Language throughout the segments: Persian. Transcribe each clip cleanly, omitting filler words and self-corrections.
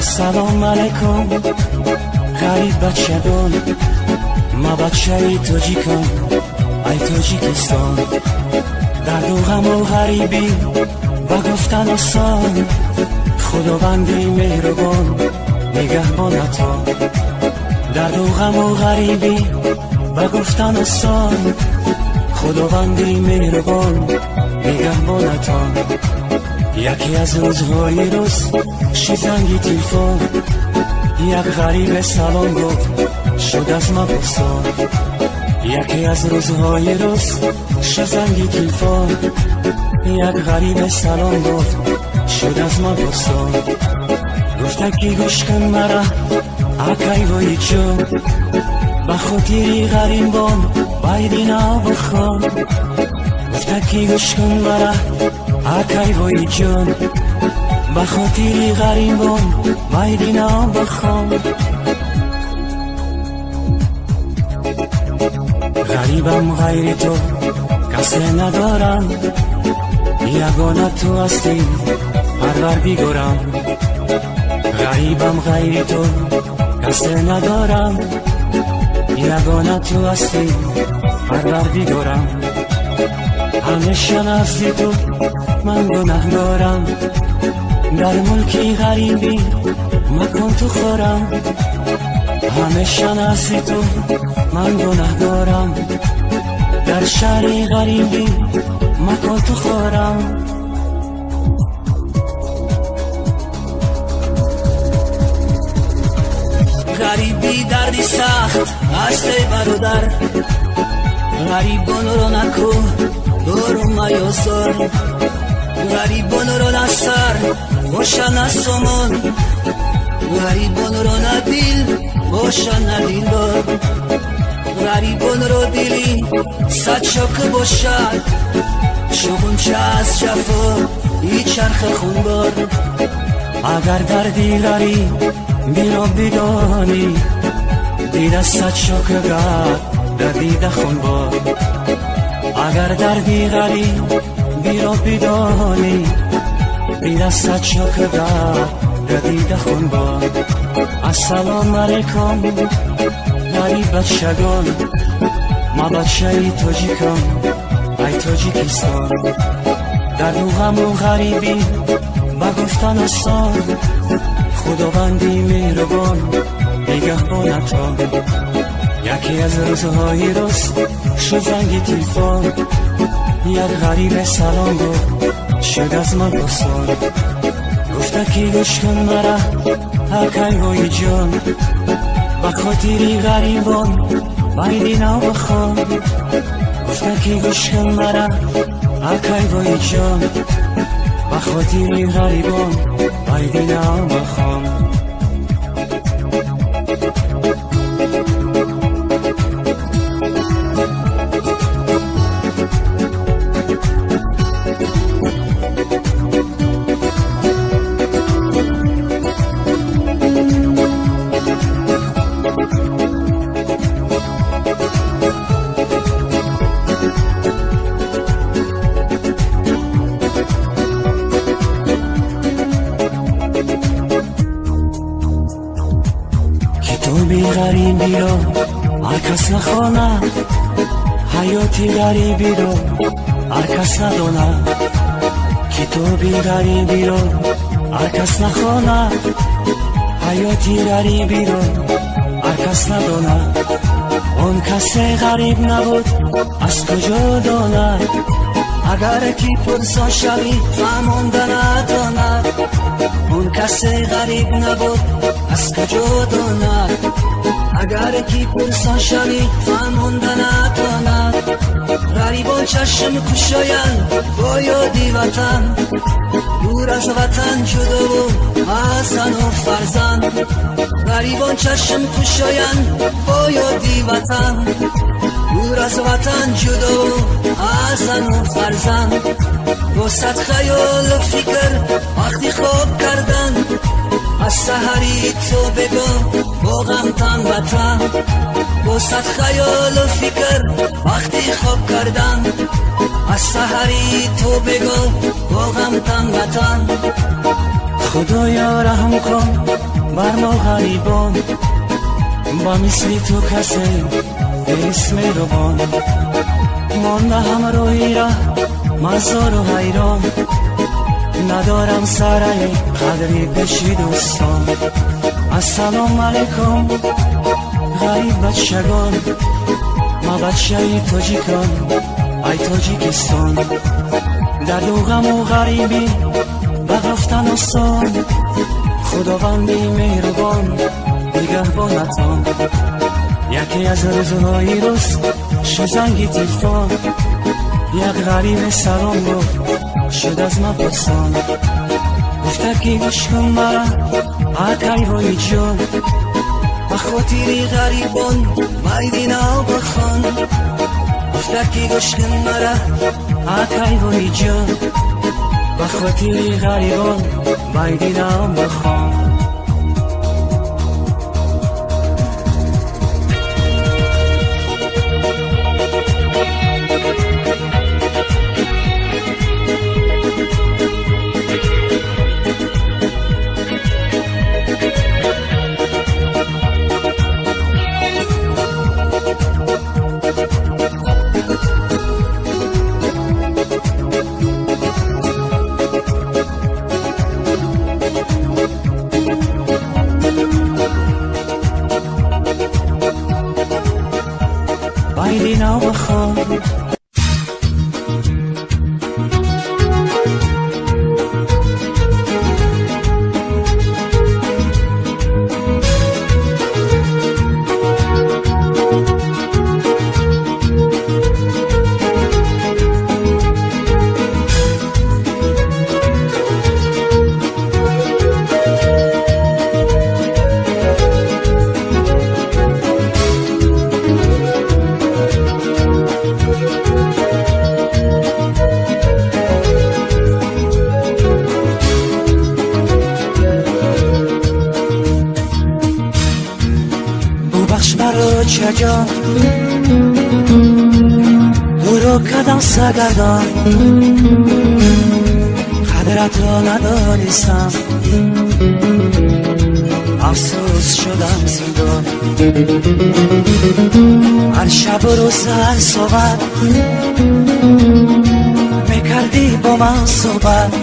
السلام علیکم غریب بچگان، ما بچه تاجیکم ای تاجیکستان. درد و غم و غریبی و گفتن آسان، خداوندی مهربان نگهبانتان. درد و غم و غریبی و گفتن آسان، خداوندی مهربان نگهبانتان. یکی از روزهای روز شی زنگی تلفن، یک غریب سلام گفت شد از ما پرسان. یکی از روزهای روز شی زنگی تلفن، یک غریب سلام گفت شد از ما پرسان. گفت که گوش کن مرا اکی وای جان، به خاطری غریبان بایدینا بخوان. گفت که گوش کن مرا اکی وای جان، به خاطری غریبان بایدینا بخوان. غریبم غیر تو کسی ندارم، یگانه تو هستی پروردگارم. غریبم غیر تو کسی ندارم، یگانه تو هستی پروردگارم. همیشه نزد تو من گناهگارم، در ملکی غریبی مکن تو خورم. همیشه نزد تو من گناهگارم، در شهری غریبی مکن تو خورم. غریبی دردی سخت است ای برادر، غریبان رو نکو دور میاسر. غریبان رو نسر باشن از سامان، غریبان رو ندیل باشن ندیل دار. غریبان رو دیلی صد شاک باشد، شغنچه از جفا ای چرخ خونبار. اگر دردی غریب بیرا بدانی، دیده صد شاک گرد در دیده خونبار. اگر دردی غریب بیرا بدانی، دیده صد شاک گرد در دیده خونبار. السلام علیکم غریب بچگان، ما بچه تاجیکم ای تاجیکستان. درد و غم و غریبی و گفتن آسان، خداوندی مهربان نگهبانتان. یکی از روزهای روز شد زنگی تلفن، یک غریب سلام گفت شد از من پرسان. گفت که گوش کن مرا اکی وای جان، به خاطری غریبان بایدینا بخوان. گفت که گوش کن مرا اکی وای جان، به خاطری غریبان بایدینا بخوان. کتابی غریبی رو هر کس نخواند، حیاتی غریبی رو هر کس نداند. کتابی غریبی رو هر کس نخواند، حیاتی غریبی رو هر کس نداند. اون کسی غریب نبود از کجا داند، اگر کی پرسان شوی فهمانده نداند. اون کسی غریب نبود از کجا داند، اگر کی پرسان شوی فهمانده نداند. غریبان چشم کشایند با یادی وطن، دور از وطن جدا و از زن و فرزند. غریبان چشم کشایند با یادی وطن، دور از وطن جدا و از زن و فرزند. با صد خیال و فکر وقتی خواب کردن، از سحری تو بگو با غم تن و تن. با صد خیال و فکر وقتی خواب کردن، از سحری تو بگو با غم تن و تن. خدایا رحم کن بر ما غریبان با مثل تو کسی اسم روان مانده همراهی را مزار و حیران ندارم سره قدری پیش دوستان السلام علیکم غریب بچگان ما بچه تاجیکان ای تاجیکستان در دو غم و غریبی بگفتن آسان خداوندی مهربان نگهبانتان یکی از روزهای روز شزنگی تلفن یک غریب سلام گفت شد از ما پرسان گفته که گوش کن مرا اکی وای جان بخاطر غریبان میدینا بخوان گفته که گوش کن مرا اکی وای جان بخاطر غریبان میدینا بخوان میدینا بخوان چجا برو کدام سگردان قدرت را ندانستم افسوس شدم زندان هر شب و روز هر صبح میکردی با من صحبت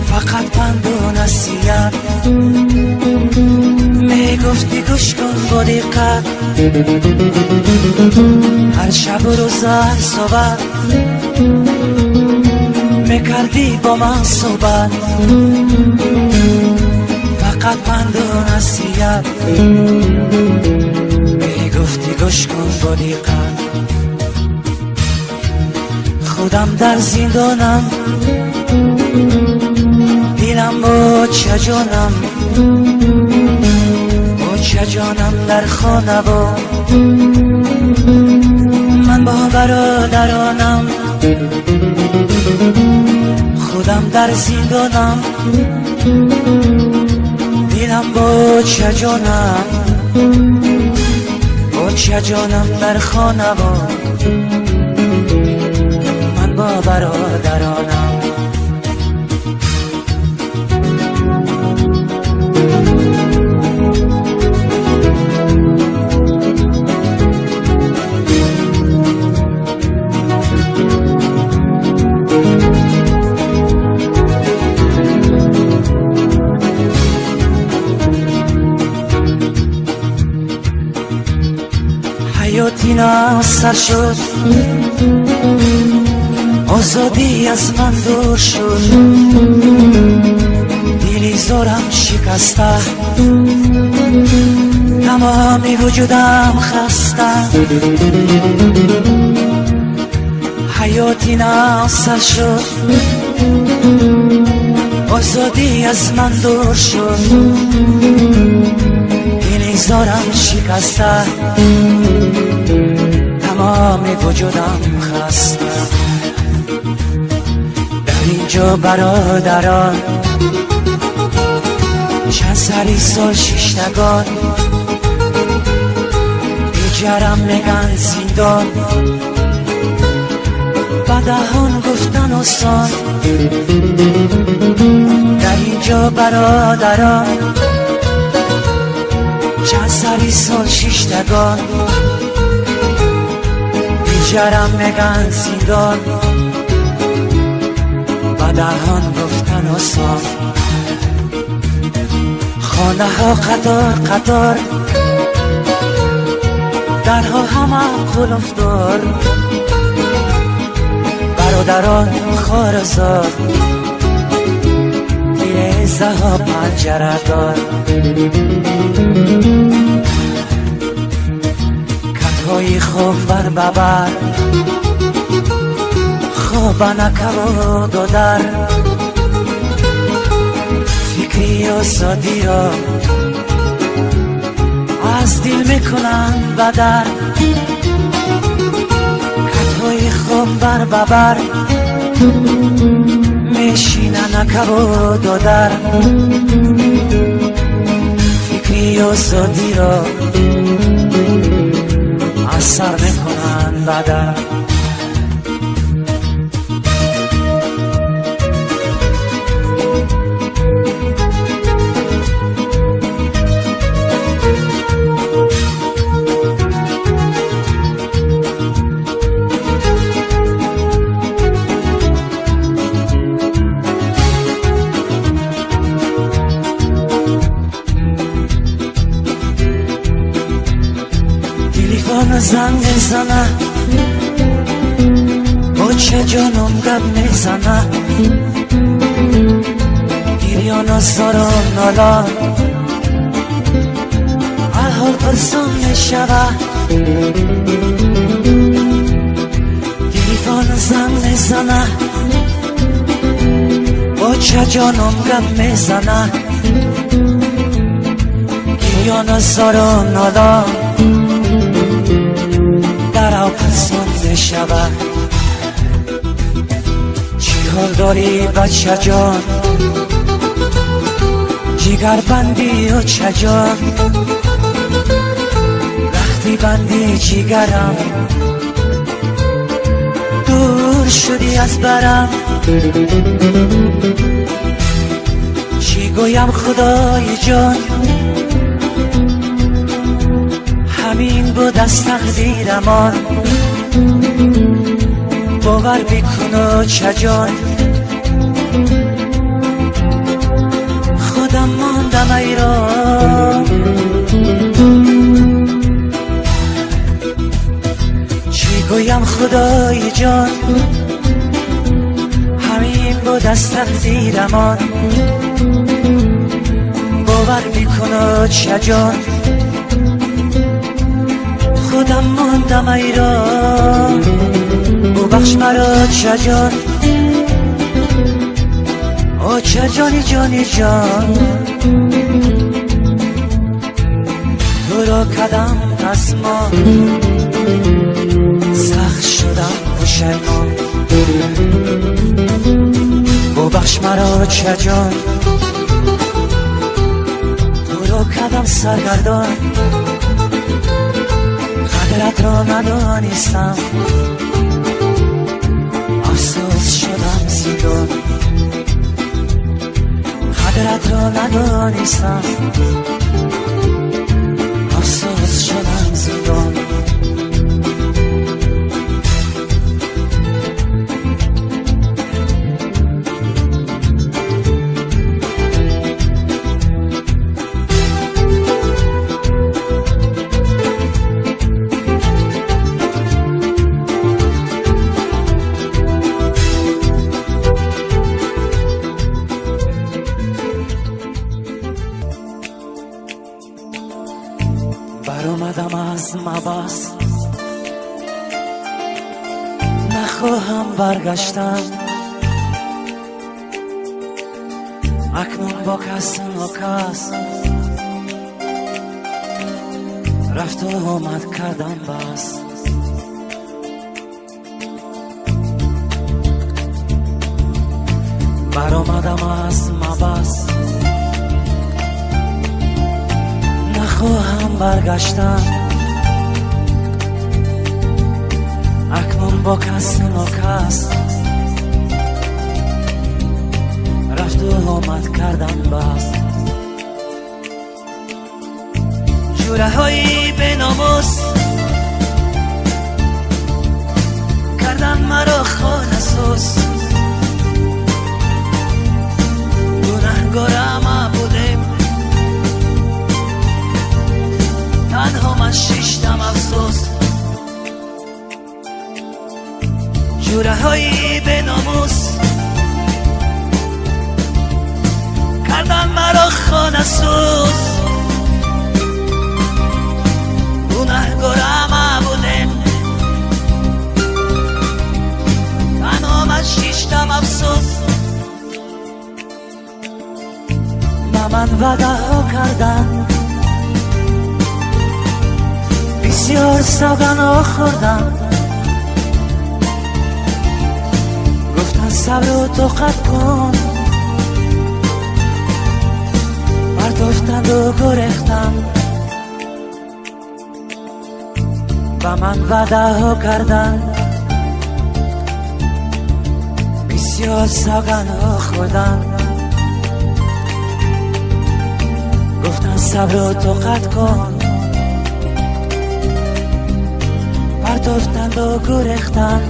فقط پند و نصیحت میگفتی گوش کن با دقت هر شب و روز هر صبح میکردی با من صحبت فقط پند و نصیحت میگفتی گوش کن با دقت خودم در زندانم دیلم با چجانم چه جانم در خانه با من با برادرانم خودم در زندانم دیلم با چه جانم در خانه با من با برادرانم حیاتی ناصر شد آزادی از من دور شد دلی زارم شکسته تمامی وجودم خسته حیاتی ناصر شد آزادی از من دور شد دلی زارم شکسته تمام وجودم خسته در اینجا برادران چند سری سال ششتگان بیجرم میگن زندان و دهان گفتن آسان در اینجا کجا برادران چند سری سال شیشتگان بیجرم نگن زندان و دهان گفتن آسان خانه ها قطار قطار درها همه قلف دار برادران خارزار تیرزه ها پنجره دار کتهای خوب بر ببر خواب نکباد و در فکری و سادی را از دل میکنن بدر کتهای خوب بر ببر میشینن کباد و در فکری و سادی را از سر میکنن بدر زنگ میزنه با چه جانم گپ میزنه گریان و زارم نالان الحال پرسان میشوه تلیفون زنگ میزنه با چه جانم گپ میزنه گریان و زارم نالان در پسان میشوه چی حال داری بچه جان جیگر بندی و چه جان وقتی بندی جیگرم دور شدی از برم چی گویم خدای جان همین بود از تقدیرمان باور بکن چه جان خودم ماندم ایران چی گویم خدای جان همین بود از تقدیرمان باور بکن چه جان خودم ماندم ایران ببخش مرا چه جان او چه جانی جانی جان تو را کدم دستمان سخت شدم پشیمان ببخش مرا چه جان تو را کدم سرگردان قدرت را ندانستم افسوس شدم زندان قدرت را ندانستم افسوس شدم زندان برآمدم از مبس نخواهم برگشتن اکنون با کس ناکس رفت و آمد کردم بس برآمدم از مبس نخواهم برگشتن اکنون با کس ناکس رفت رفت و آمد کردن بس. جوره هایی به ناموس کردن مرا خانه سوز. گناهکارم بودم تنها من شیشتم افسوس. جوره هایی به ناموس کردن مرا خانه سوز. گناهکارم بودم تنها من شیشتم افسوس. با من وعده ها کردن بسیار سوگن ها خوردن. گفتن صبر و طاقت کن برداشتند و گریختن. با من وعده ها کردن بسیار سوگن ها خوردن. گفتن صبر و طاقت کن برداشتند و گریختن.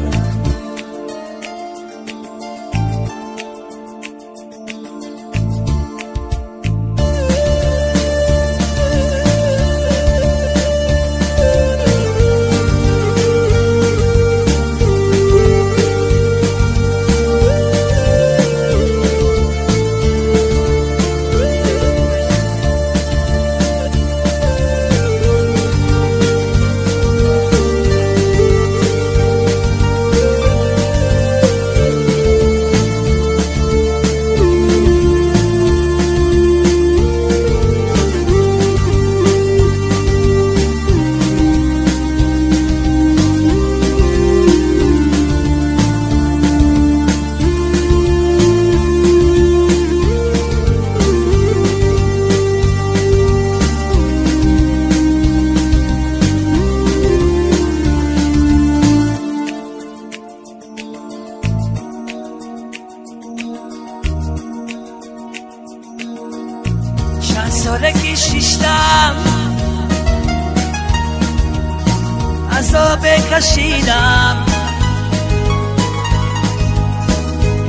ساله که شیشتم عذاب کشیدم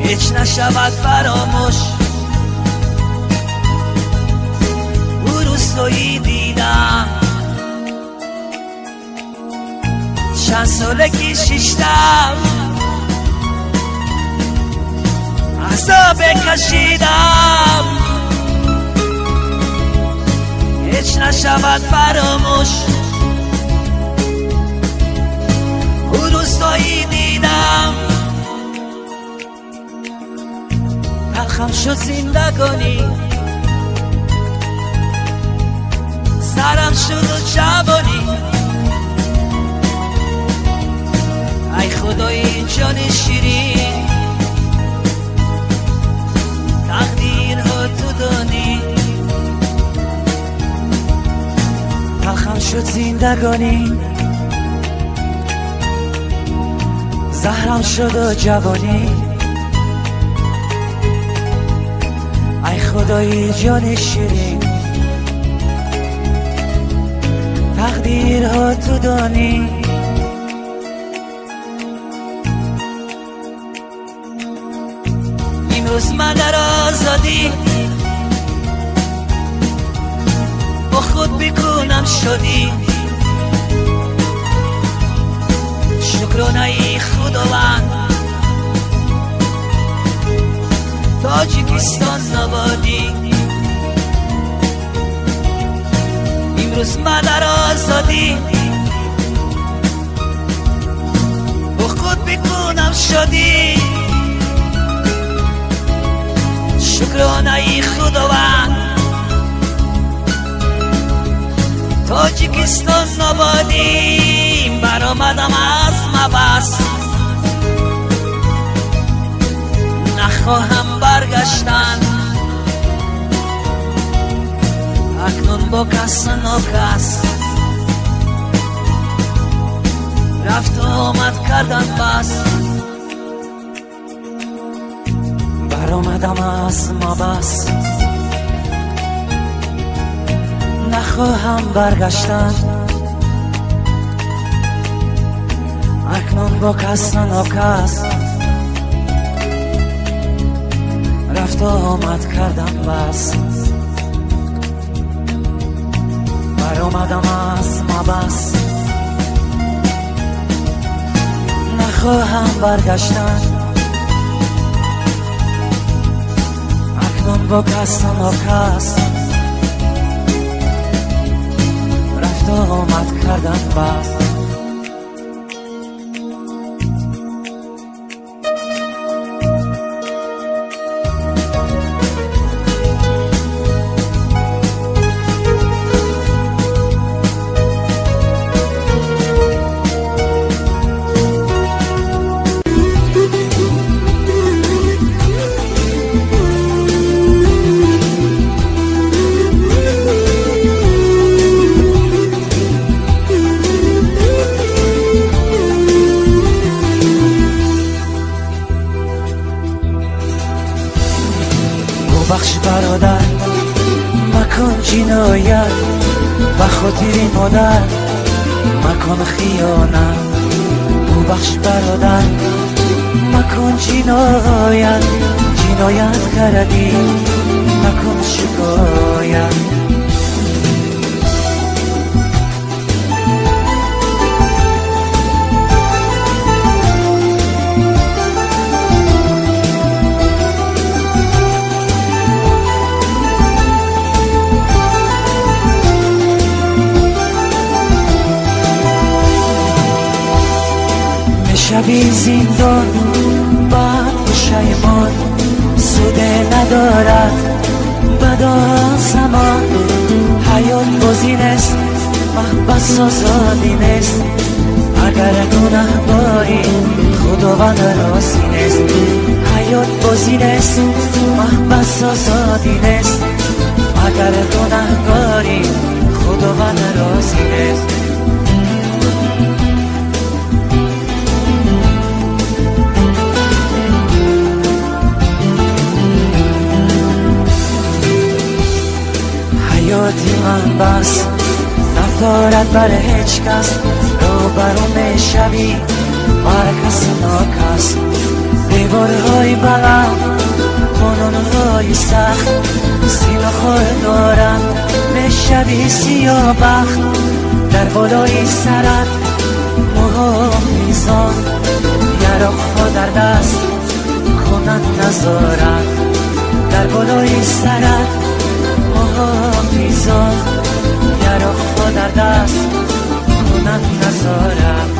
هیچ نشود فراموش. او روستایی دیدم چند ساله که شیشتم عذاب کشیدم هیچ نشود فراموش. او روستایی دیدم تلخم شد زندگانی سرم شد و جوانی. ای خدای جان شیرین تقدیرها تو دانی. تلخم شد زندگانی زهرم شد و جوانی. ای خدای جان شیرین تقدیرها تو دانی. امروز من در آزادی با خود بکنم شدی. شکرانه خداوند تاجیکستان نبادی. امروز من در آزادی با خود بکنم شدی. شکرانه خداوند تاجیکستان نبادی. برآمدم از مبس نخواهم برگشتن اکنون با کس ناکس رفت و آمد کردن بس. برآمد آمدم از ما بس، نخواهم برگشتن. اکنون با کس ناکس رفت و آمد کردم بس. بر آمدم از ما بس، نخواهم برگشتن. اکنون با کس ناکس رفت و آمد کردم بس. بخش برادر مکن جنایت، و خاطر مادر مکن خیانت. بخش برادر مکن جنایت، جنایت کردی مکن شکایت. شبی زندان بعد پشیمان، سوده ندارد بدا زمان. حیات بازی نیست، محبت آزادی نیست. اگر گناه باری خداوند راضی نیست. حیات بازی نیست، محبت آزادی نیست. اگر گناه باری خداوند راضی نیست. حیاتی من بس ندارد بر هیچ کس، رو برون شبی بر کس ناکس. دیوارهای بلند، قانونهای سخت، سینه خور دارم به شبی سیاه بخت. در بالای سرت محافظان، یراق ها در دست کنند نظارت. در بالای سرت محافظان، یراق ها در دست کنند نظارت.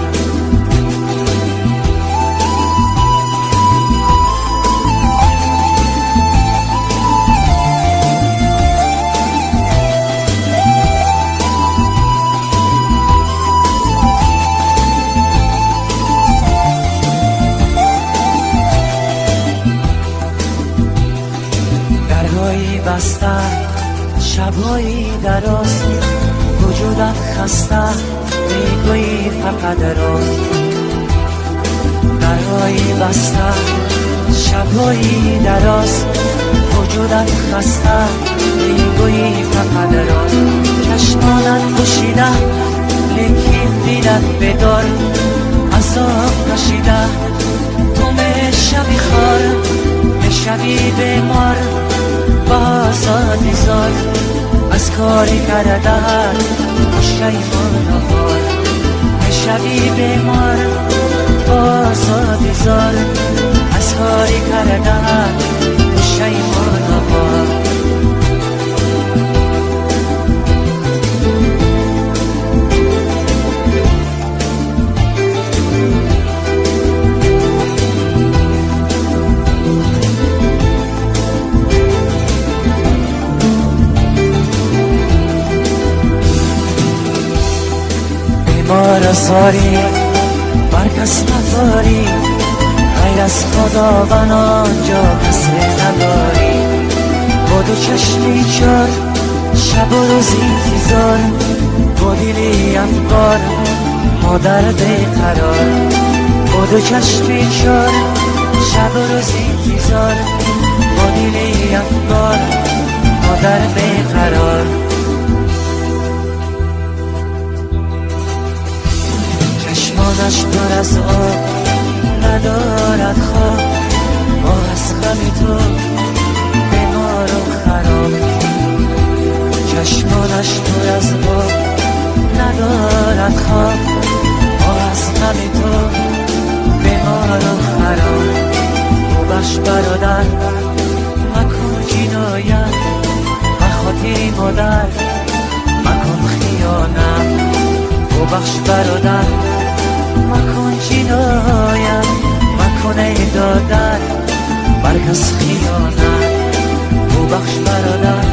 درهایی بسته، شبایی دراز، وجودت خسته میگویی فقط راز. درهایی بسته، شبایی دراز، وجودت خسته میگویی فقط راز. چشمانت پوشیده لیکن دیدت بدار، عذاب کشیده تو میشوی خار، میشوی بیمار با آزادی زار. از کاری کردن پشیمان نهار، میشوی بیمار با آزادی زار. از کاری کردن پشیمان نهار. بیمار زاری بر کس نداری، غیر از خدا و آنجا کسی نداری. با دو چشمی چار شب و روز انتظار، با دلی افکار مادر بیقرار. با دو چشمی چار شب و روز انتظار، با دلی افگار مادر بیقرار. چشمانش پر از آب ندارد خواب، ما از غم تو بیمار و خراب. چشمانش پر از آب ندارد خواب، ما از غم تو بیمار و خراب. ببخش برادر مکن جنایت، بخاطر مادر مکن خیانت. ببخش برادر مکن جنایت، مکن ای دادر برکس خیانت. ببخش برادر